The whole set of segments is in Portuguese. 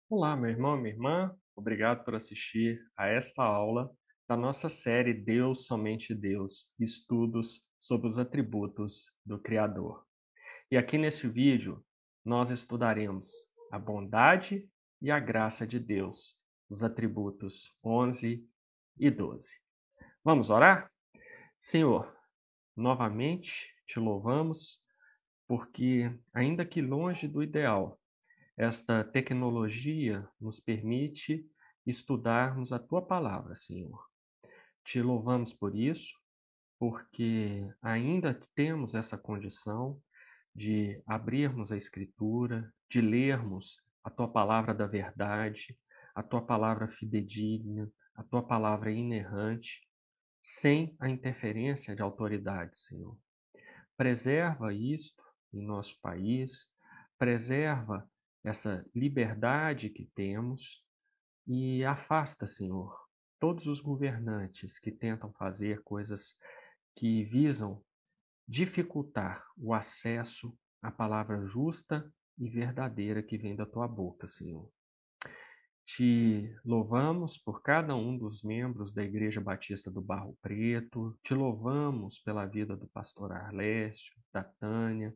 Olá, meu irmão, minha irmã. Obrigado por assistir a esta aula da nossa série Deus, Somente Deus, estudos sobre os atributos do Criador. E aqui neste vídeo, nós estudaremos a bondade e a graça de Deus, os atributos 11 e 12. Vamos orar? Senhor, novamente te louvamos, porque, ainda que longe do ideal, esta tecnologia nos permite estudarmos a tua palavra, Senhor. Te louvamos por isso, porque ainda temos essa condição de abrirmos a Escritura, de lermos a tua palavra da verdade, a tua palavra fidedigna, a tua palavra inerrante, sem a interferência de autoridade, Senhor. Preserva isto em nosso país, preserva essa liberdade que temos e afasta, Senhor, todos os governantes que tentam fazer coisas que visam dificultar o acesso à palavra justa e verdadeira que vem da tua boca, Senhor. Te louvamos por cada um dos membros da Igreja Batista do Barro Preto, te louvamos pela vida do pastor Arlécio, da Tânia,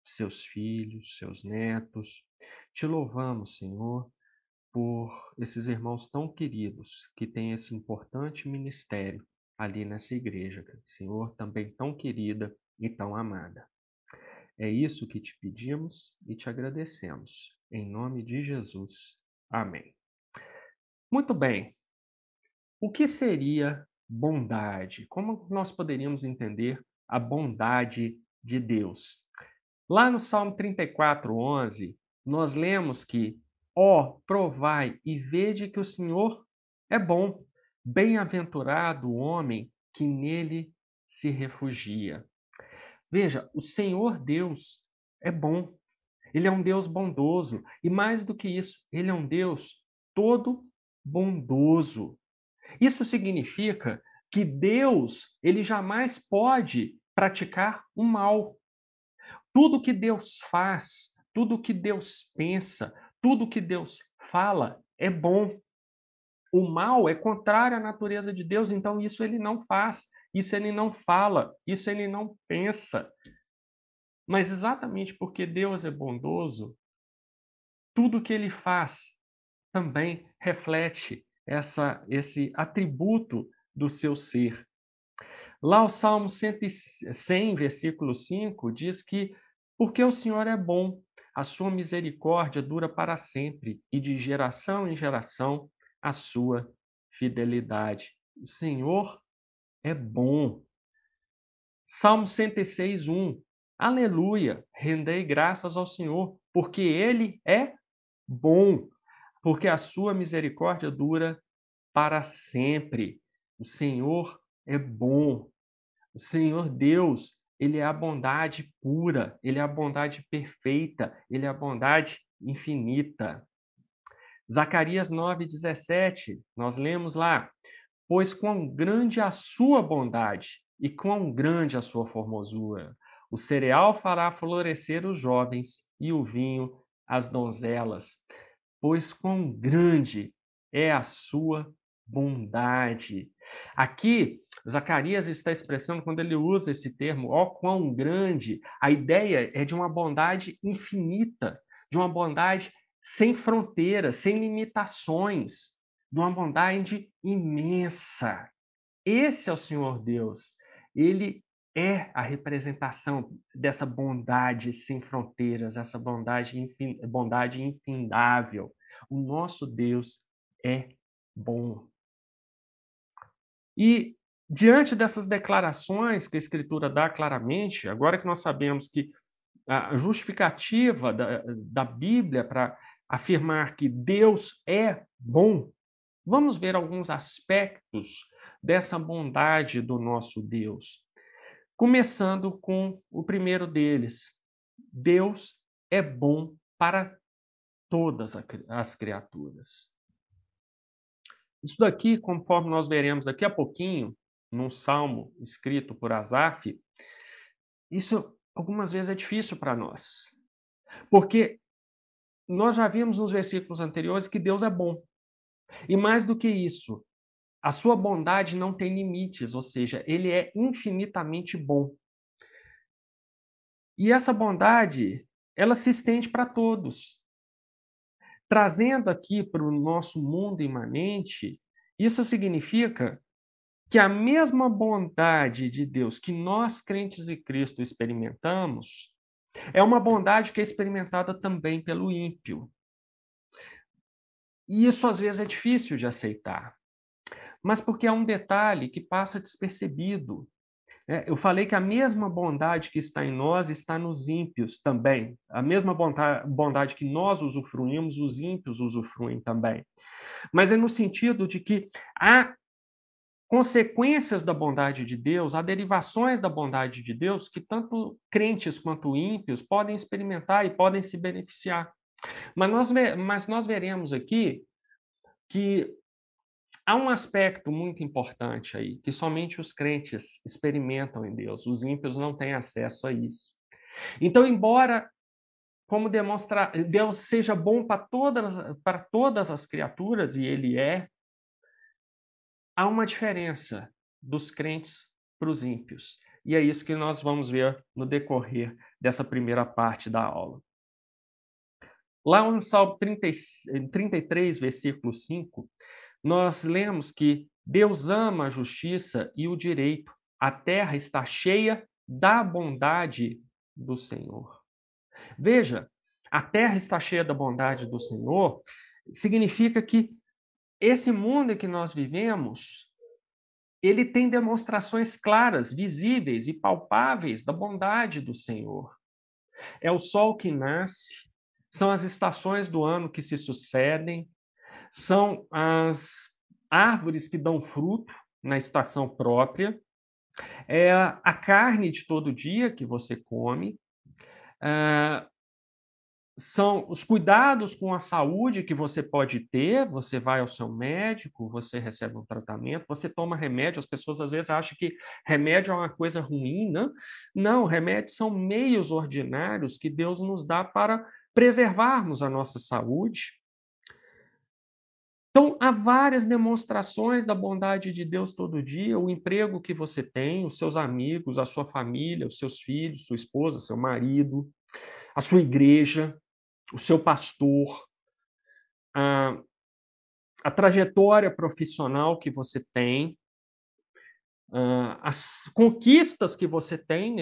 de seus filhos, seus netos. Te louvamos, Senhor, por esses irmãos tão queridos que têm esse importante ministério ali nessa igreja, Senhor, também tão querida e tão amada. É isso que te pedimos e te agradecemos. Em nome de Jesus. Amém. Muito bem. O que seria bondade? Como nós poderíamos entender a bondade de Deus? Lá no Salmo 34:11, nós lemos que: ó, provai e vede que o Senhor é bom, bem-aventurado o homem que nele se refugia. Veja, o Senhor Deus é bom. Ele é um Deus bondoso e, mais do que isso, ele é um Deus todo bondoso. Isso significa que Deus, ele jamais pode praticar o mal. Tudo que Deus faz, tudo que Deus pensa, tudo que Deus fala é bom. O mal é contrário à natureza de Deus, então isso ele não faz, isso ele não fala, isso ele não pensa. Mas exatamente porque Deus é bondoso, tudo que ele faz também reflete esse atributo do seu ser. Lá o Salmo 100, versículo 5, diz que porque o Senhor é bom, a sua misericórdia dura para sempre, e de geração em geração a sua fidelidade. O Senhor é bom. Salmo 106, 1. Aleluia! Rendei graças ao Senhor, porque Ele é bom, porque a sua misericórdia dura para sempre. O Senhor é bom. O Senhor Deus, ele é a bondade pura, ele é a bondade perfeita, ele é a bondade infinita. Zacarias 9:17, nós lemos lá: pois quão grande a sua bondade e quão grande a sua formosura. O cereal fará florescer os jovens e o vinho as donzelas. Pois quão grande é a sua bondade. Aqui, Zacarias está expressando, quando ele usa esse termo, ó quão grande, a ideia é de uma bondade infinita, de uma bondade sem fronteiras, sem limitações, de uma bondade imensa. Esse é o Senhor Deus. Ele é a representação dessa bondade sem fronteiras, essa bondade infindável. O nosso Deus é bom. E diante dessas declarações que a Escritura dá claramente, agora que nós sabemos que a justificativa da Bíblia para afirmar que Deus é bom, vamos ver alguns aspectos dessa bondade do nosso Deus. Começando com o primeiro deles. Deus é bom para todas as criaturas. Isso daqui, conforme nós veremos daqui a pouquinho, num salmo escrito por Asaf, isso algumas vezes é difícil para nós. Porque nós já vimos nos versículos anteriores que Deus é bom. E mais do que isso, a sua bondade não tem limites, ou seja, ele é infinitamente bom. E essa bondade, ela se estende para todos. Trazendo aqui para o nosso mundo imanente, isso significa que a mesma bondade de Deus que nós, crentes em Cristo, experimentamos, é uma bondade que é experimentada também pelo ímpio. E isso às vezes é difícil de aceitar, mas porque é um detalhe que passa despercebido. Eu falei que a mesma bondade que está em nós está nos ímpios também. A mesma bondade que nós usufruímos, os ímpios usufruem também. Mas é no sentido de que há consequências da bondade de Deus, há derivações da bondade de Deus que tanto crentes quanto ímpios podem experimentar e podem se beneficiar. Mas nós veremos aqui que há um aspecto muito importante aí, que somente os crentes experimentam em Deus, os ímpios não têm acesso a isso. Então, embora, como demonstra, Deus seja bom para todas as criaturas, e Ele é, há uma diferença dos crentes para os ímpios. E é isso que nós vamos ver no decorrer dessa primeira parte da aula. Lá no Salmo 33, versículo 5, nós lemos que Deus ama a justiça e o direito. A terra está cheia da bondade do Senhor. Veja, a terra está cheia da bondade do Senhor, significa que esse mundo em que nós vivemos, ele tem demonstrações claras, visíveis e palpáveis da bondade do Senhor. É o sol que nasce, são as estações do ano que se sucedem, são as árvores que dão fruto na estação própria, é a carne de todo dia que você come, são os cuidados com a saúde que você pode ter, você vai ao seu médico, você recebe um tratamento, você toma remédio, as pessoas às vezes acham que remédio é uma coisa ruim, não? Não, remédios são meios ordinários que Deus nos dá para preservarmos a nossa saúde. Então, há várias demonstrações da bondade de Deus todo dia, o emprego que você tem, os seus amigos, a sua família, os seus filhos, sua esposa, seu marido, a sua igreja, o seu pastor, a, a trajetória profissional que você tem, as conquistas que você tem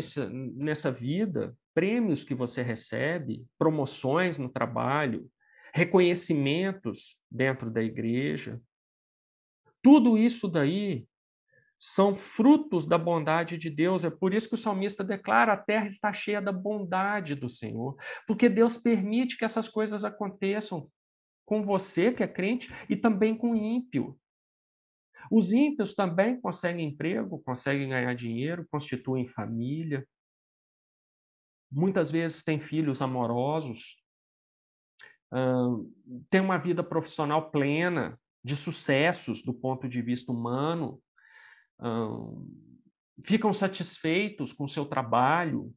nessa vida, prêmios que você recebe, promoções no trabalho, reconhecimentos dentro da igreja. Tudo isso daí são frutos da bondade de Deus. É por isso que o salmista declara: a terra está cheia da bondade do Senhor, porque Deus permite que essas coisas aconteçam com você, que é crente, e também com o ímpio. Os ímpios também conseguem emprego, conseguem ganhar dinheiro, constituem família, muitas vezes têm filhos amorosos, têm uma vida profissional plena, de sucessos do ponto de vista humano, ficam satisfeitos com o seu trabalho.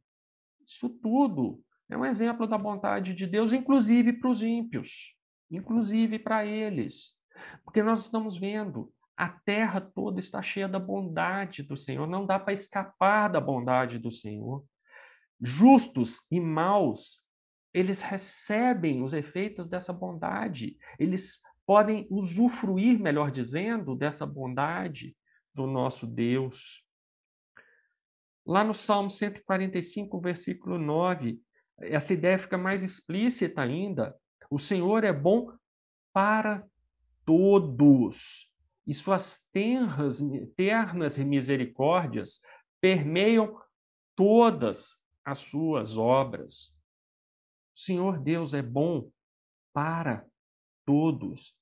Isso tudo é um exemplo da bondade de Deus, inclusive para os ímpios, inclusive para eles. Porque nós estamos vendo, a terra toda está cheia da bondade do Senhor, não dá para escapar da bondade do Senhor. Justos e maus, eles recebem os efeitos dessa bondade, eles podem usufruir, melhor dizendo, dessa bondade do nosso Deus. Lá no Salmo 145, versículo 9, essa ideia fica mais explícita ainda. O Senhor é bom para todos, e suas ternas misericórdias permeiam todas as suas obras. O Senhor Deus é bom para todos.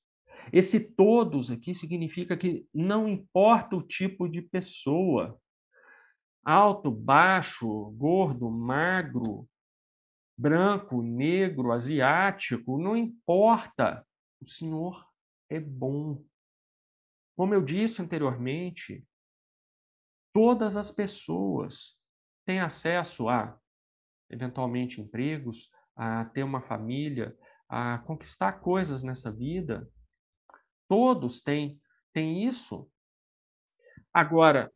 Esse todos aqui significa que não importa o tipo de pessoa, alto, baixo, gordo, magro, branco, negro, asiático, não importa. O Senhor é bom. Como eu disse anteriormente, todas as pessoas têm acesso a, eventualmente, empregos, a ter uma família, a conquistar coisas nessa vida. Todos têm isso. Agora,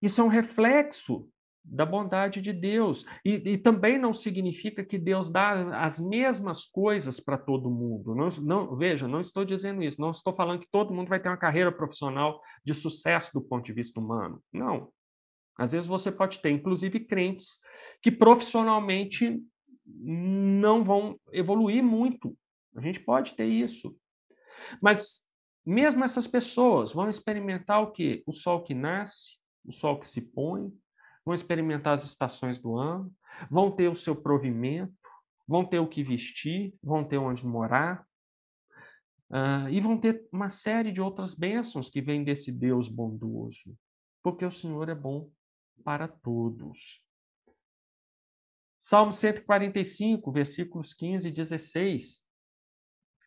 isso é um reflexo da bondade de Deus. E também não significa que Deus dá as mesmas coisas para todo mundo. Veja, não estou dizendo isso. Não estou falando que todo mundo vai ter uma carreira profissional de sucesso do ponto de vista humano. Não. Às vezes você pode ter, inclusive, crentes que profissionalmente não vão evoluir muito. A gente pode ter isso. Mas mesmo essas pessoas vão experimentar o quê? O sol que nasce, o sol que se põe, vão experimentar as estações do ano, vão ter o seu provimento, vão ter o que vestir, vão ter onde morar, e vão ter uma série de outras bênçãos que vêm desse Deus bondoso, porque o Senhor é bom para todos. Salmo 145, versículos 15 e 16.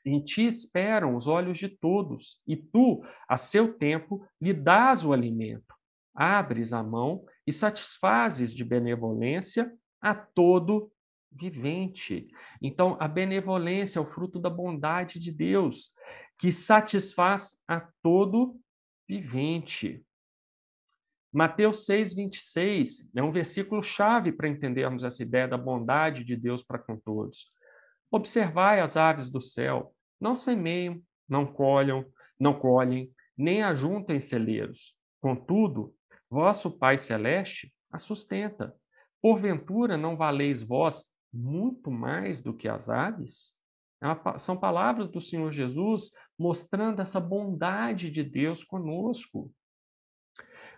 Em ti esperam os olhos de todos, e tu, a seu tempo, lhe dás o alimento. Abres a mão e satisfazes de benevolência a todo vivente. Então, a benevolência é o fruto da bondade de Deus, que satisfaz a todo vivente. Mateus 6:26 é um versículo chave para entendermos essa ideia da bondade de Deus para com todos. Observai as aves do céu, não semeiam, não colhem, nem ajuntam em celeiros. Contudo, vosso Pai Celeste a sustenta. Porventura não valeis vós muito mais do que as aves? São palavras do Senhor Jesus mostrando essa bondade de Deus conosco.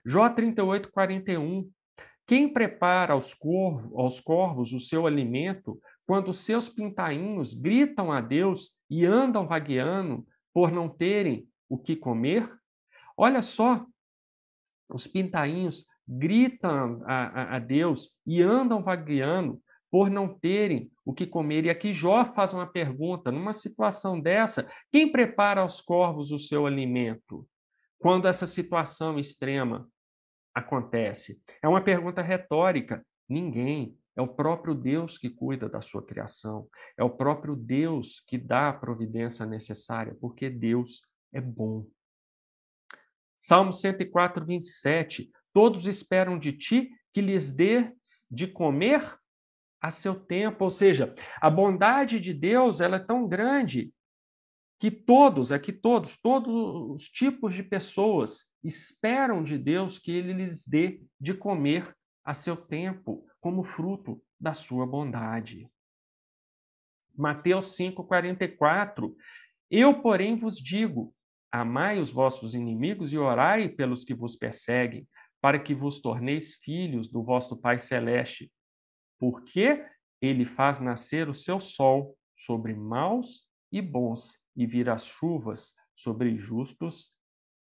Jó 38:41. Quem prepara aos corvos o seu alimento, quando os seus pintainhos gritam a Deus e andam vagueando por não terem o que comer? Olha só, os pintainhos gritam a Deus e andam vagueando por não terem o que comer. E aqui Jó faz uma pergunta: numa situação dessa, quem prepara aos corvos o seu alimento? Quando essa situação extrema acontece? É uma pergunta retórica. Ninguém. É o próprio Deus que cuida da sua criação. É o próprio Deus que dá a providência necessária, porque Deus é bom. Salmo 104:27. Todos esperam de ti que lhes dê de comer a seu tempo. Ou seja, a bondade de Deus ela é tão grande que todos os tipos de pessoas esperam de Deus que ele lhes dê de comer a seu tempo, como fruto da sua bondade. Mateus 5:44. Eu, porém, vos digo: amai os vossos inimigos e orai pelos que vos perseguem, para que vos torneis filhos do vosso Pai Celeste, porque ele faz nascer o seu sol sobre maus e bons, e vir as chuvas sobre justos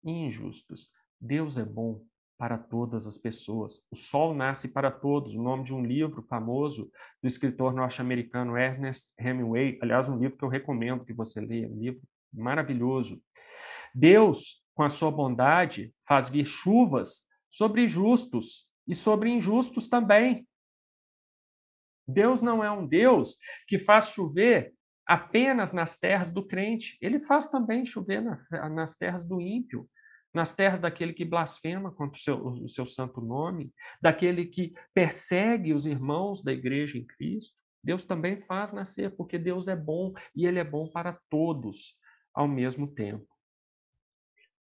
e injustos. Deus é bom para todas as pessoas. O sol nasce para todos. O nome de um livro famoso do escritor norte-americano Ernest Hemingway, aliás, um livro que eu recomendo que você leia, um livro maravilhoso. Deus, com a sua bondade, faz vir chuvas sobre justos e sobre injustos também. Deus não é um Deus que faz chover apenas nas terras do crente. Ele faz também chover nas terras do ímpio, nas terras daquele que blasfema contra o seu santo nome, daquele que persegue os irmãos da igreja em Cristo. Deus também faz nascer, porque Deus é bom e ele é bom para todos ao mesmo tempo.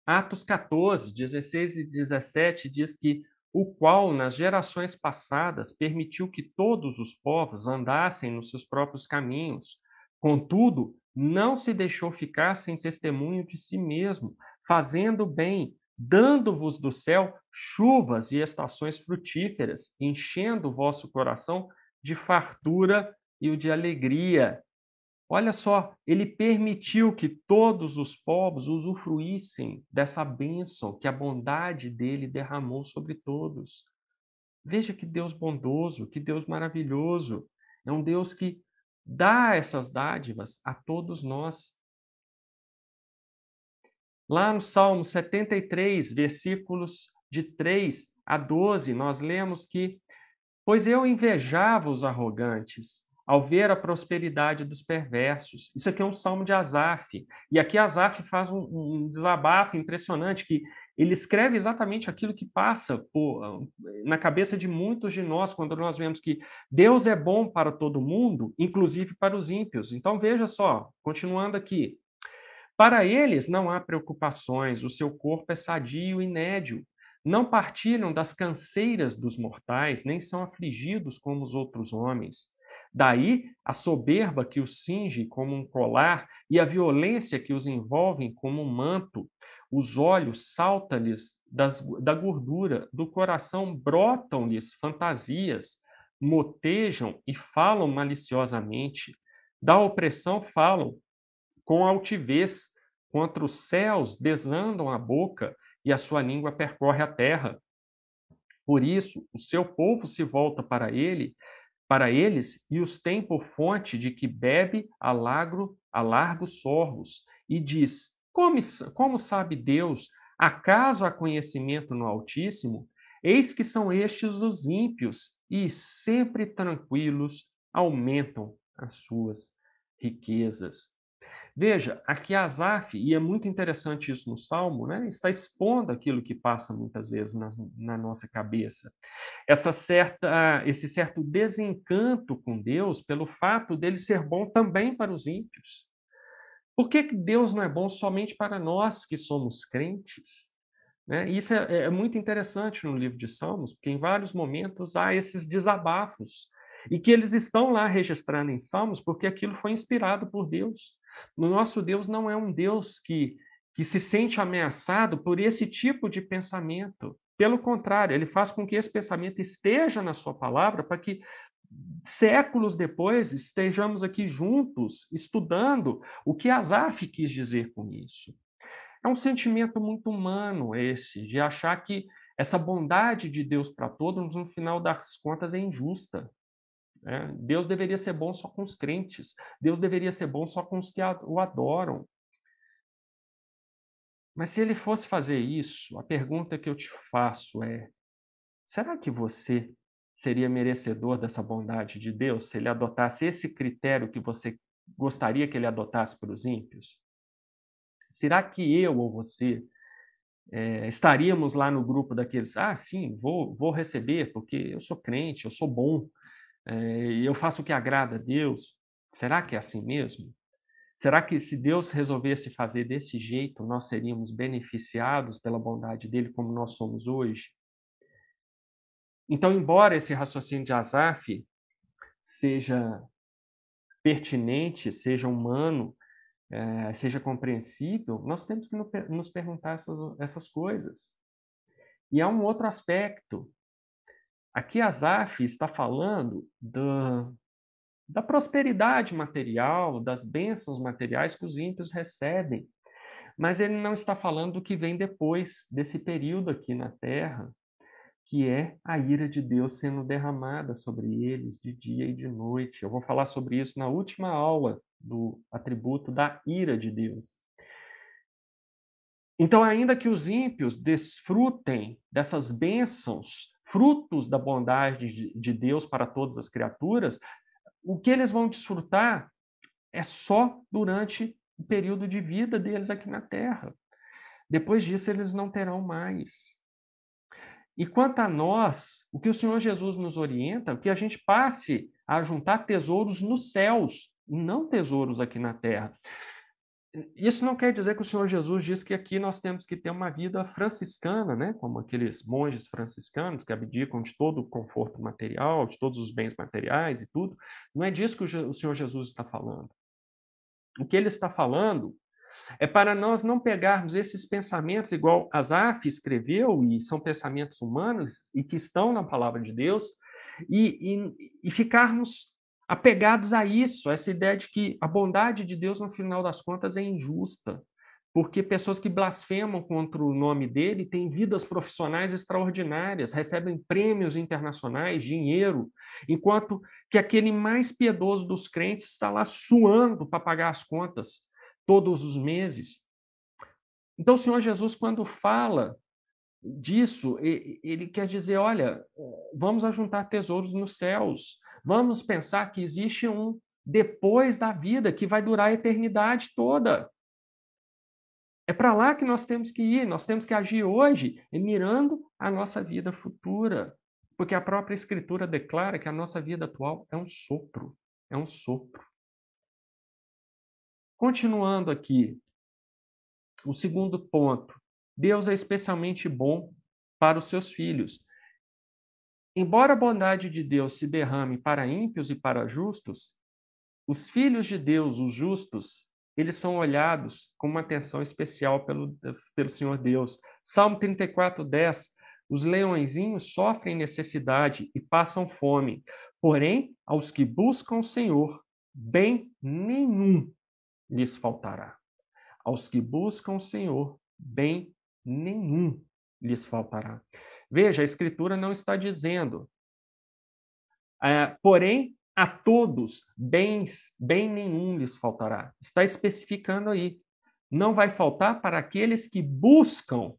Atos 14, 16 e 17 diz que o qual, nas gerações passadas, permitiu que todos os povos andassem nos seus próprios caminhos. Contudo, não se deixou ficar sem testemunho de si mesmo, fazendo bem, dando-vos do céu chuvas e estações frutíferas, enchendo o vosso coração de fartura e o de alegria. Olha só, ele permitiu que todos os povos usufruíssem dessa bênção que a bondade dele derramou sobre todos. Veja que Deus bondoso, que Deus maravilhoso. É um Deus que dá essas dádivas a todos nós. Lá no Salmo 73, versículos de 3 a 12, nós lemos que: pois eu invejava os arrogantes, ao ver a prosperidade dos perversos. Isso aqui é um salmo de Asaf. E aqui Asaf faz um desabafo impressionante, que ele escreve exatamente aquilo que passa na cabeça de muitos de nós, quando nós vemos que Deus é bom para todo mundo, inclusive para os ímpios. Então veja só, continuando aqui. Para eles não há preocupações, o seu corpo é sadio e nédio. Não partilham das canseiras dos mortais, nem são afligidos como os outros homens. Daí a soberba que os cinge como um colar e a violência que os envolve como um manto. Os olhos saltam-lhes da gordura, do coração brotam-lhes fantasias, motejam e falam maliciosamente. Da opressão falam com altivez, contra os céus desandam a boca e a sua língua percorre a terra. Por isso, o seu povo se volta para eles, e os tem por fonte de que bebe a largos sorvos, e diz: como sabe Deus? Acaso há conhecimento no Altíssimo? Eis que são estes os ímpios, e sempre tranquilos aumentam as suas riquezas. Veja, aqui Asaf, e é muito interessante isso no Salmo, né, está expondo aquilo que passa muitas vezes na nossa cabeça. Esse certo desencanto com Deus pelo fato dele ser bom também para os ímpios. Por que Deus não é bom somente para nós que somos crentes? Né? Isso é muito interessante no livro de Salmos, porque em vários momentos há esses desabafos, e que eles estão lá registrando em Salmos porque aquilo foi inspirado por Deus. O nosso Deus não é um Deus que se sente ameaçado por esse tipo de pensamento. Pelo contrário, ele faz com que esse pensamento esteja na sua palavra para que séculos depois estejamos aqui juntos estudando o que Asaf quis dizer com isso. É um sentimento muito humano esse, de achar que essa bondade de Deus para todos, no final das contas, é injusta. Né? Deus deveria ser bom só com os crentes. Deus deveria ser bom só com os que o adoram. Mas se ele fosse fazer isso, a pergunta que eu te faço é: será que você seria merecedor dessa bondade de Deus se ele adotasse esse critério que você gostaria que ele adotasse para os ímpios? Será que eu ou você estaríamos lá no grupo daqueles, sim, vou receber, porque eu sou crente, eu sou bom, e eu faço o que agrada a Deus? Será que é assim mesmo? Será que se Deus resolvesse fazer desse jeito, nós seríamos beneficiados pela bondade dele como nós somos hoje? Então, embora esse raciocínio de Asaf seja pertinente, seja humano, seja compreensível, nós temos que nos perguntar essas coisas. E há um outro aspecto. Aqui Asaf está falando da prosperidade material, das bênçãos materiais que os ímpios recebem. Mas ele não está falando do que vem depois desse período aqui na Terra, que é a ira de Deus sendo derramada sobre eles de dia e de noite. Eu vou falar sobre isso na última aula do atributo da ira de Deus. Então, ainda que os ímpios desfrutem dessas bênçãos, frutos da bondade de Deus para todas as criaturas, o que eles vão desfrutar é só durante o período de vida deles aqui na Terra. Depois disso, eles não terão mais. E quanto a nós, o que o Senhor Jesus nos orienta é que a gente passe a juntar tesouros nos céus, e não tesouros aqui na Terra. Isso não quer dizer que o Senhor Jesus diz que aqui nós temos que ter uma vida franciscana, né? Como aqueles monges franciscanos que abdicam de todo o conforto material, de todos os bens materiais e tudo. Não é disso que o Senhor Jesus está falando. O que ele está falando é para nós não pegarmos esses pensamentos, igual Asaf escreveu, e são pensamentos humanos, e que estão na palavra de Deus, e ficarmos apegados a isso, a essa ideia de que a bondade de Deus, no final das contas, é injusta, porque pessoas que blasfemam contra o nome dele têm vidas profissionais extraordinárias, recebem prêmios internacionais, dinheiro, enquanto que aquele mais piedoso dos crentes está lá suando para pagar as contas todos os meses. Então, o Senhor Jesus, quando fala disso, ele quer dizer, olha, vamos ajuntar tesouros nos céus, Vamos pensar que existe um depois da vida que vai durar a eternidade toda. É para lá que nós temos que ir, nós temos que agir hoje, mirando a nossa vida futura. Porque a própria Escritura declara que a nossa vida atual é um sopro. É um sopro. Continuando aqui, o segundo ponto. Deus é especialmente bom para os seus filhos. Embora a bondade de Deus se derrame para ímpios e para justos, os filhos de Deus, os justos, eles são olhados com uma atenção especial pelo Senhor Deus. Salmo 34:10. Os leõezinhos sofrem necessidade e passam fome, porém, aos que buscam o Senhor, bem nenhum lhes faltará. Aos que buscam o Senhor, bem nenhum lhes faltará. Veja, a Escritura não está dizendo, porém, a todos bem nenhum lhes faltará. Está especificando aí. Não vai faltar para aqueles que buscam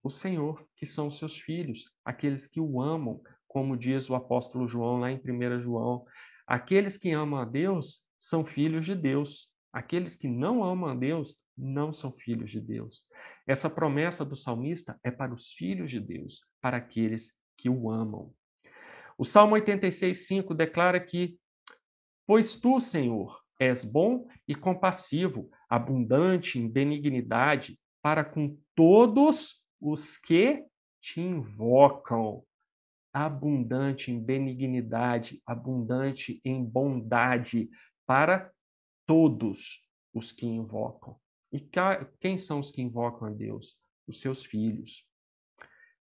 o Senhor, que são os seus filhos, aqueles que o amam, como diz o apóstolo João lá em 1 João. Aqueles que amam a Deus são filhos de Deus. Aqueles que não amam a Deus não são filhos de Deus. Essa promessa do salmista é para os filhos de Deus, para aqueles que o amam. O Salmo 86:5 declara que: pois tu, Senhor, és bom e compassivo, abundante em benignidade para com todos os que te invocam. Abundante em benignidade, abundante em bondade para todos os que invocam. E quem são os que invocam a Deus? Os seus filhos.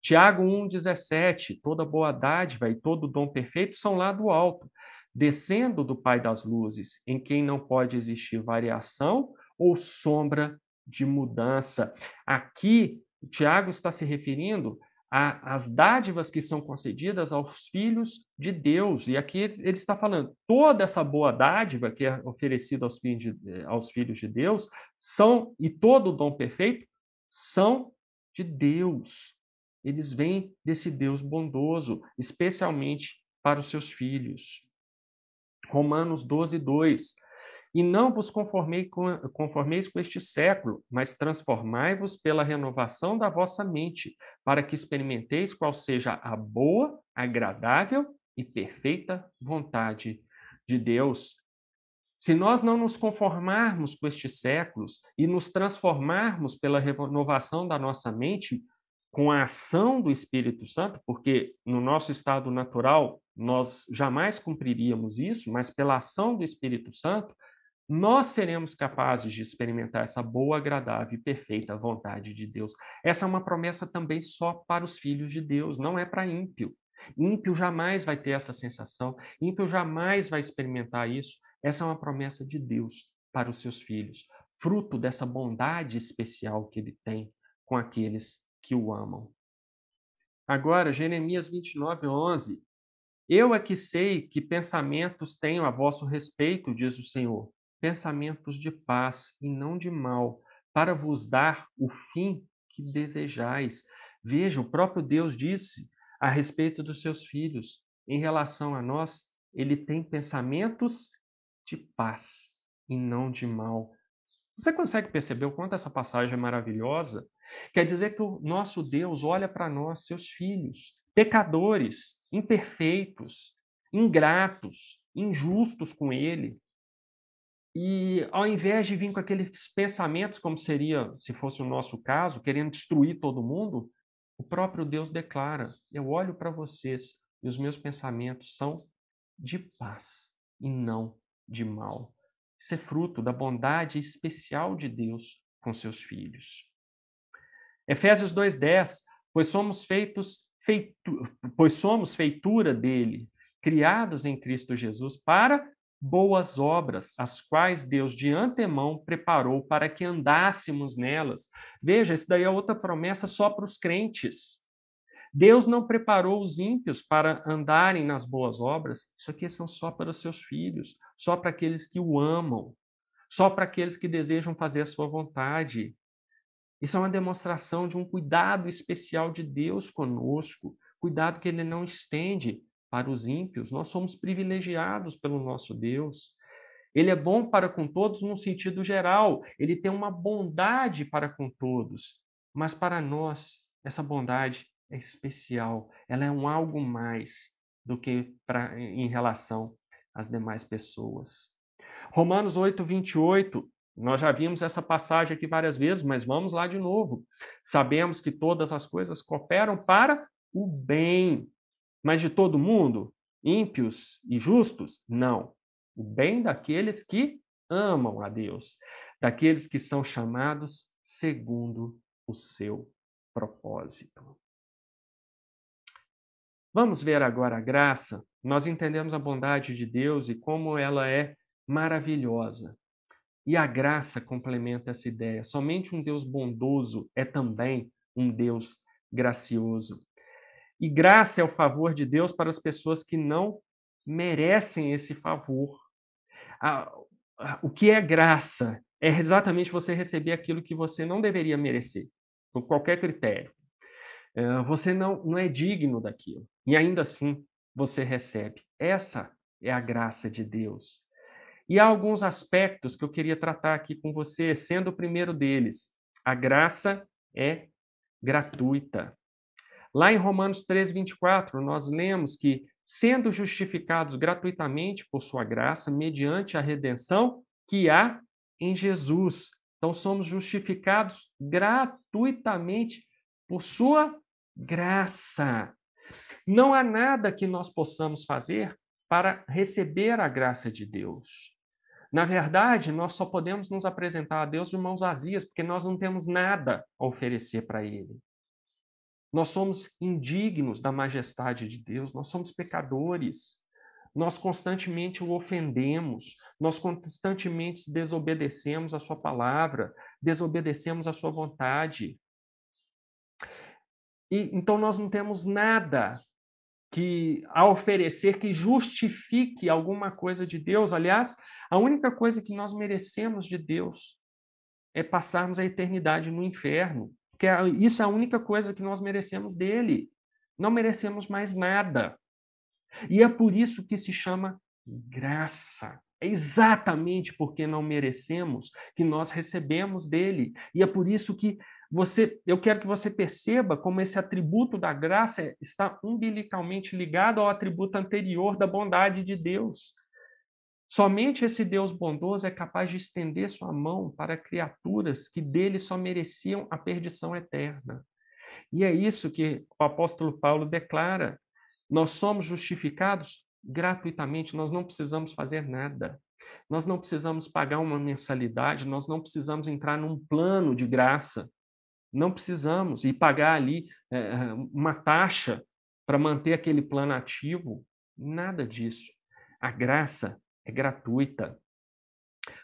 Tiago 1,17, toda boa dádiva e todo dom perfeito são lá do alto, descendo do Pai das luzes, em quem não pode existir variação ou sombra de mudança. Aqui, Tiago está se referindo às dádivas que são concedidas aos filhos de Deus. E aqui ele está falando, toda essa boa dádiva que é oferecida aos filhos de Deus, e todo o dom perfeito, são de Deus. Eles vêm desse Deus bondoso, especialmente para os seus filhos. Romanos 12:2. E não vos conformeis com este século, mas transformai-vos pela renovação da vossa mente, para que experimenteis qual seja a boa, agradável e perfeita vontade de Deus. Se nós não nos conformarmos com estes séculos e nos transformarmos pela renovação da nossa mente, com a ação do Espírito Santo, porque no nosso estado natural nós jamais cumpriríamos isso, mas pela ação do Espírito Santo, nós seremos capazes de experimentar essa boa, agradável e perfeita vontade de Deus. Essa é uma promessa também só para os filhos de Deus, não é para ímpio. Ímpio jamais vai ter essa sensação, ímpio jamais vai experimentar isso. Essa é uma promessa de Deus para os seus filhos, fruto dessa bondade especial que ele tem com aqueles que o amam. Agora, Jeremias 29:11. Eu é que sei que pensamentos tenho a vosso respeito, diz o Senhor, pensamentos de paz e não de mal, para vos dar o fim que desejais. Veja, o próprio Deus disse a respeito dos seus filhos, em relação a nós, ele tem pensamentos de paz e não de mal. Você consegue perceber o quanto essa passagem é maravilhosa? Quer dizer que o nosso Deus olha para nós, seus filhos, pecadores, imperfeitos, ingratos, injustos com Ele. E ao invés de vir com aqueles pensamentos, como seria se fosse o nosso caso, querendo destruir todo mundo, o próprio Deus declara: eu olho para vocês e os meus pensamentos são de paz e não de mal. Isso é fruto da bondade especial de Deus com seus filhos. Efésios 2:10, pois somos feitura dele, criados em Cristo Jesus para boas obras, as quais Deus de antemão preparou para que andássemos nelas. Veja, isso daí é outra promessa só para os crentes. Deus não preparou os ímpios para andarem nas boas obras. Isso aqui são só para os seus filhos, só para aqueles que o amam, só para aqueles que desejam fazer a sua vontade. Isso é uma demonstração de um cuidado especial de Deus conosco, cuidado que ele não estende para os ímpios. Nós somos privilegiados pelo nosso Deus. Ele é bom para com todos num sentido geral. Ele tem uma bondade para com todos. Mas para nós, essa bondade é especial. Ela é um algo mais do que em relação às demais pessoas. Romanos 8, 28. Nós já vimos essa passagem aqui várias vezes, mas vamos lá de novo. Sabemos que todas as coisas cooperam para o bem. Mas de todo mundo? Ímpios e justos? Não. O bem daqueles que amam a Deus, daqueles que são chamados segundo o seu propósito. Vamos ver agora a graça. Nós entendemos a bondade de Deus e como ela é maravilhosa. E a graça complementa essa ideia. Somente um Deus bondoso é também um Deus gracioso. E graça é o favor de Deus para as pessoas que não merecem esse favor. O que é graça? É exatamente você receber aquilo que você não deveria merecer, por qualquer critério. Você não é digno daquilo, e ainda assim você recebe. Essa é a graça de Deus. E há alguns aspectos que eu queria tratar aqui com você, sendo o primeiro deles, a graça é gratuita. Lá em Romanos 3, 24, nós lemos que, sendo justificados gratuitamente por sua graça, mediante a redenção que há em Jesus. Então, somos justificados gratuitamente por sua graça. Não há nada que nós possamos fazer para receber a graça de Deus. Na verdade, nós só podemos nos apresentar a Deus de mãos vazias, porque nós não temos nada a oferecer para Ele. Nós somos indignos da majestade de Deus, nós somos pecadores. Nós constantemente o ofendemos, nós constantemente desobedecemos a sua palavra, desobedecemos a sua vontade. E então nós não temos nada a oferecer que justifique alguma coisa de Deus. Aliás, a única coisa que nós merecemos de Deus é passarmos a eternidade no inferno. Porque isso é a única coisa que nós merecemos dele. Não merecemos mais nada. E é por isso que se chama graça. É exatamente porque não merecemos que nós recebemos dele. E é por isso que eu quero que você perceba como esse atributo da graça está umbilicalmente ligado ao atributo anterior da bondade de Deus. Somente esse Deus bondoso é capaz de estender sua mão para criaturas que dele só mereciam a perdição eterna. E é isso que o apóstolo Paulo declara. Nós somos justificados gratuitamente, nós não precisamos fazer nada. Nós não precisamos pagar uma mensalidade, nós não precisamos entrar num plano de graça. Não precisamos e pagar ali uma taxa para manter aquele plano ativo. Nada disso. A graça é gratuita.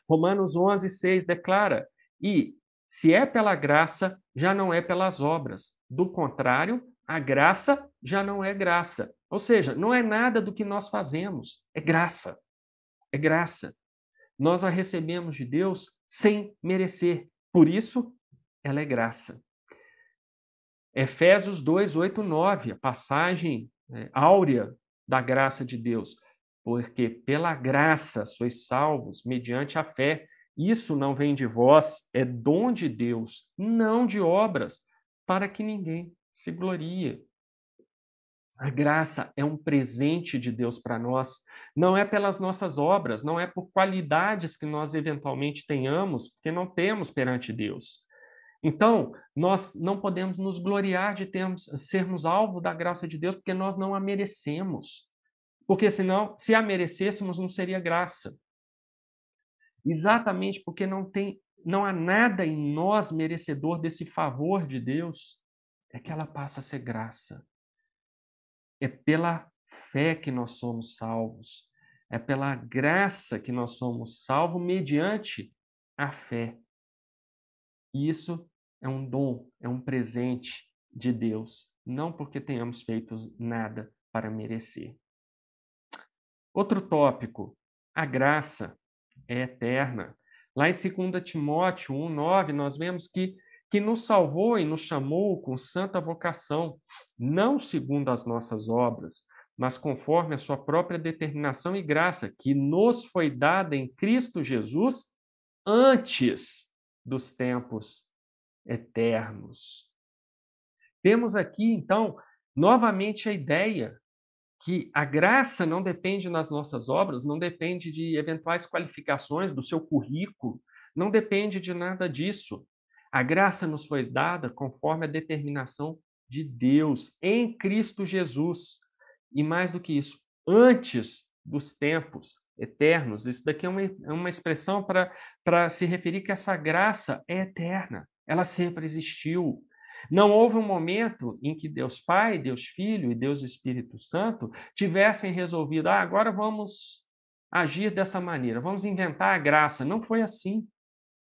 Romanos 11, 6 declara: e se é pela graça, já não é pelas obras. Do contrário, a graça já não é graça. Ou seja, não é nada do que nós fazemos, é graça. É graça. Nós a recebemos de Deus sem merecer. Por isso, ela é graça. Efésios 2, 8, 9, a passagem áurea da graça de Deus. Porque pela graça sois salvos mediante a fé. Isso não vem de vós, é dom de Deus, não de obras, para que ninguém se glorie. A graça é um presente de Deus para nós. Não é pelas nossas obras, não é por qualidades que nós eventualmente tenhamos, porque não temos perante Deus. Então, nós não podemos nos gloriar de sermos alvo da graça de Deus, porque nós não a merecemos. Porque senão, se a merecêssemos, não seria graça. Exatamente porque não há nada em nós merecedor desse favor de Deus, é que ela passa a ser graça. É pela fé que nós somos salvos. É pela graça que nós somos salvos mediante a fé. E isso é um dom, é um presente de Deus, não porque tenhamos feito nada para merecer. Outro tópico, a graça é eterna. Lá em 2 Timóteo 1,9, nós vemos que nos salvou e nos chamou com santa vocação, não segundo as nossas obras, mas conforme a sua própria determinação e graça, que nos foi dada em Cristo Jesus antes dos tempos eternos. Temos aqui, então, novamente a ideia que a graça não depende das nossas obras, não depende de eventuais qualificações do seu currículo, não depende de nada disso. A graça nos foi dada conforme a determinação de Deus em Cristo Jesus. E mais do que isso, antes dos tempos eternos. Isso daqui é uma expressão para se referir que essa graça é eterna. Ela sempre existiu. Não houve um momento em que Deus Pai, Deus Filho e Deus Espírito Santo tivessem resolvido, agora vamos agir dessa maneira, vamos inventar a graça. Não foi assim.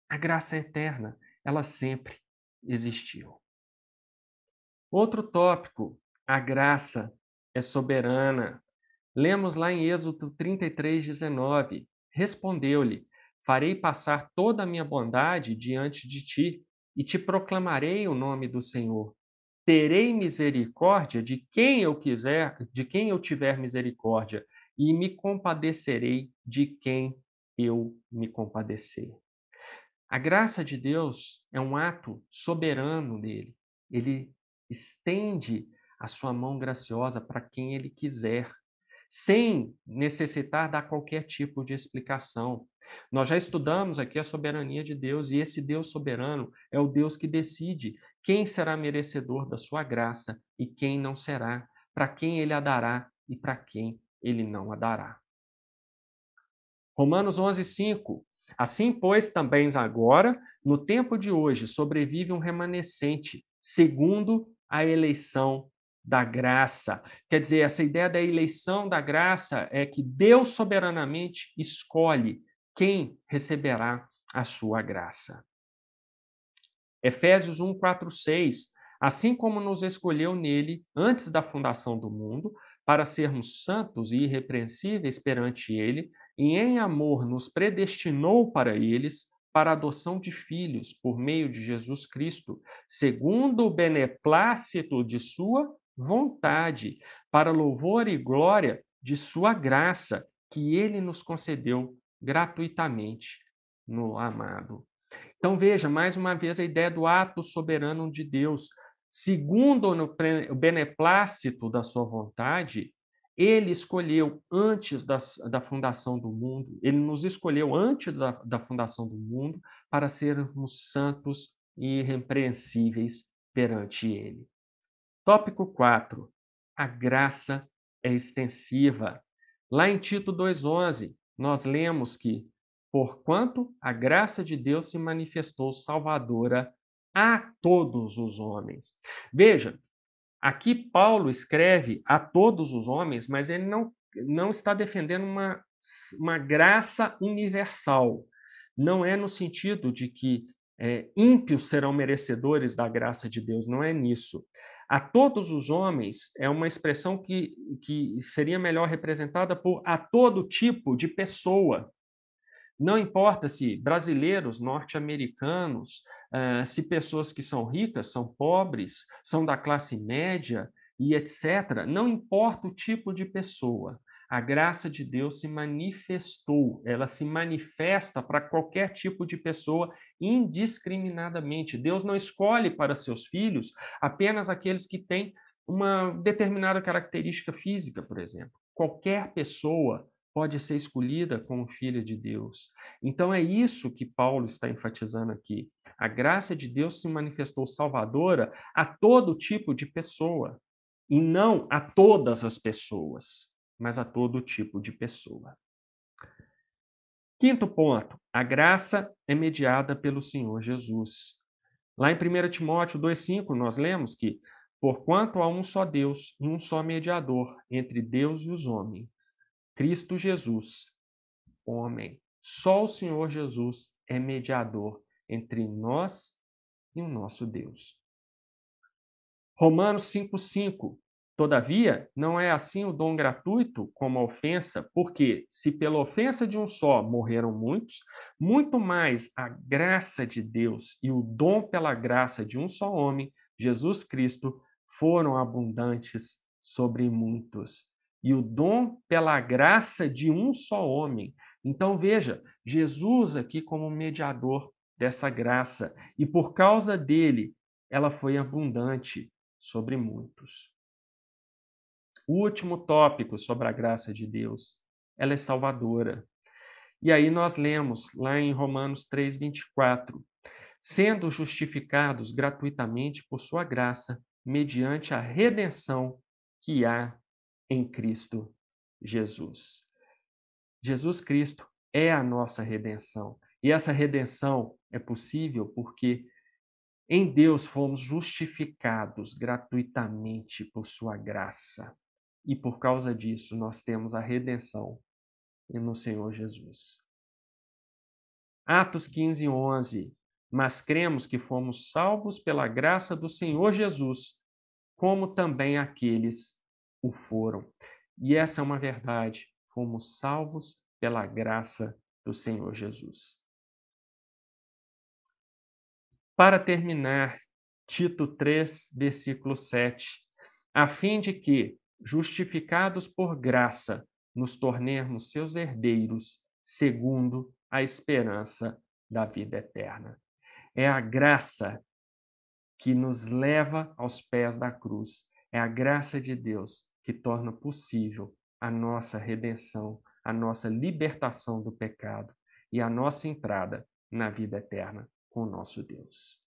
A graça é eterna, ela sempre existiu. Outro tópico, a graça é soberana. Lemos lá em Êxodo 33:19. Respondeu-lhe: Farei passar toda a minha bondade diante de ti e te proclamarei o nome do Senhor. Terei misericórdia de quem eu quiser, de quem eu tiver misericórdia, e me compadecerei de quem eu me compadecer. A graça de Deus é um ato soberano dele. Ele estende a sua mão graciosa para quem ele quiser, sem necessitar dar qualquer tipo de explicação. Nós já estudamos aqui a soberania de Deus, e esse Deus soberano é o Deus que decide quem será merecedor da sua graça e quem não será, para quem ele a dará e para quem ele não a dará. Romanos 11:5. Assim, pois, também agora, no tempo de hoje, sobrevive um remanescente, segundo a eleição da graça. Quer dizer, essa ideia da eleição da graça é que Deus soberanamente escolhe quem receberá a sua graça. Efésios 1:4-6. Assim como nos escolheu nele antes da fundação do mundo, para sermos santos e irrepreensíveis perante ele, e em amor nos predestinou para eles, para a adoção de filhos, por meio de Jesus Cristo, segundo o beneplácito de sua vontade, para louvor e glória de sua graça, que ele nos concedeu gratuitamente no amado. Então, veja, mais uma vez, a ideia do ato soberano de Deus. Segundo o beneplácito da sua vontade, ele escolheu antes da fundação do mundo, ele nos escolheu antes da fundação do mundo para sermos santos e irrepreensíveis perante ele. Tópico 4. A graça é extensiva. Lá em Tito 2:11, nós lemos que porquanto a graça de Deus se manifestou salvadora a todos os homens. Veja, aqui Paulo escreve a todos os homens, mas ele não está defendendo uma graça universal. Não é no sentido de que ímpios serão merecedores da graça de Deus, não é nisso. A todos os homens é uma expressão que seria melhor representada por a todo tipo de pessoa. Não importa se brasileiros, norte-americanos, se pessoas que são ricas, são pobres, são da classe média e etc. Não importa o tipo de pessoa. A graça de Deus se manifestou, ela se manifesta para qualquer tipo de pessoa indiscriminadamente. Deus não escolhe para seus filhos apenas aqueles que têm uma determinada característica física, por exemplo. Qualquer pessoa pode ser escolhida como filha de Deus. Então é isso que Paulo está enfatizando aqui. A graça de Deus se manifestou salvadora a todo tipo de pessoa, e não a todas as pessoas, mas a todo tipo de pessoa. Quinto ponto, a graça é mediada pelo Senhor Jesus. Lá em 1 Timóteo 2:5, nós lemos que porquanto há um só Deus e um só mediador entre Deus e os homens, Cristo Jesus, homem. Só o Senhor Jesus é mediador entre nós e o nosso Deus. Romanos 5:5. Todavia, não é assim o dom gratuito como a ofensa, porque se pela ofensa de um só morreram muitos, muito mais a graça de Deus e o dom pela graça de um só homem, Jesus Cristo, foram abundantes sobre muitos. e o dom pela graça de um só homem. Então veja, Jesus aqui como mediador dessa graça, e por causa dele, ela foi abundante sobre muitos. O último tópico sobre a graça de Deus, ela é salvadora. E aí nós lemos lá em Romanos 3:24, sendo justificados gratuitamente por sua graça, mediante a redenção que há em Cristo Jesus. Jesus Cristo é a nossa redenção. E essa redenção é possível porque em Deus fomos justificados gratuitamente por sua graça. E por causa disso nós temos a redenção no Senhor Jesus. Atos 15:11. Mas cremos que fomos salvos pela graça do Senhor Jesus, como também aqueles o foram. E essa é uma verdade. Fomos salvos pela graça do Senhor Jesus. Para terminar, Tito 3, versículo 7. A fim de que, justificados por graça, nos tornemos seus herdeiros, segundo a esperança da vida eterna. É a graça que nos leva aos pés da cruz. É a graça de Deus que torna possível a nossa redenção, a nossa libertação do pecado e a nossa entrada na vida eterna com o nosso Deus.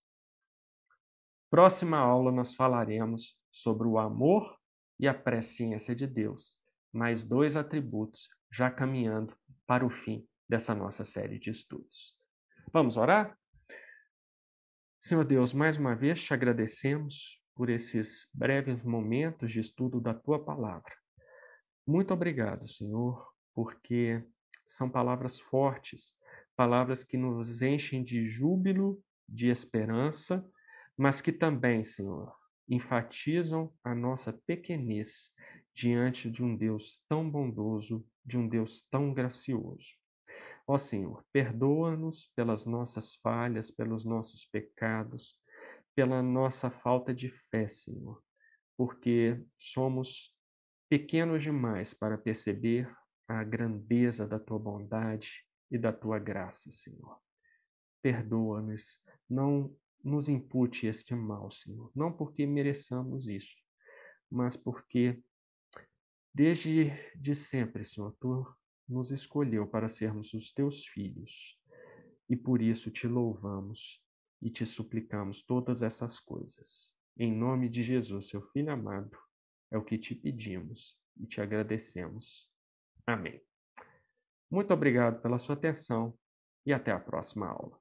Próxima aula nós falaremos sobre o amor e a presciência de Deus, mais 2 atributos já caminhando para o fim dessa nossa série de estudos. Vamos orar? Senhor Deus, mais uma vez te agradecemos por esses breves momentos de estudo da tua palavra. Muito obrigado, Senhor, porque são palavras fortes, palavras que nos enchem de júbilo, de esperança, mas que também, Senhor, enfatizam a nossa pequenez diante de um Deus tão bondoso, de um Deus tão gracioso. Ó Senhor, perdoa-nos pelas nossas falhas, pelos nossos pecados, pela nossa falta de fé, Senhor, porque somos pequenos demais para perceber a grandeza da tua bondade e da tua graça, Senhor. Perdoa-nos, não nos impute este mal, Senhor, não porque mereçamos isso, mas porque desde de sempre, Senhor, tu nos escolheu para sermos os teus filhos e por isso te louvamos e te suplicamos todas essas coisas. Em nome de Jesus, seu Filho amado, é o que te pedimos e te agradecemos. Amém. Muito obrigado pela sua atenção e até a próxima aula.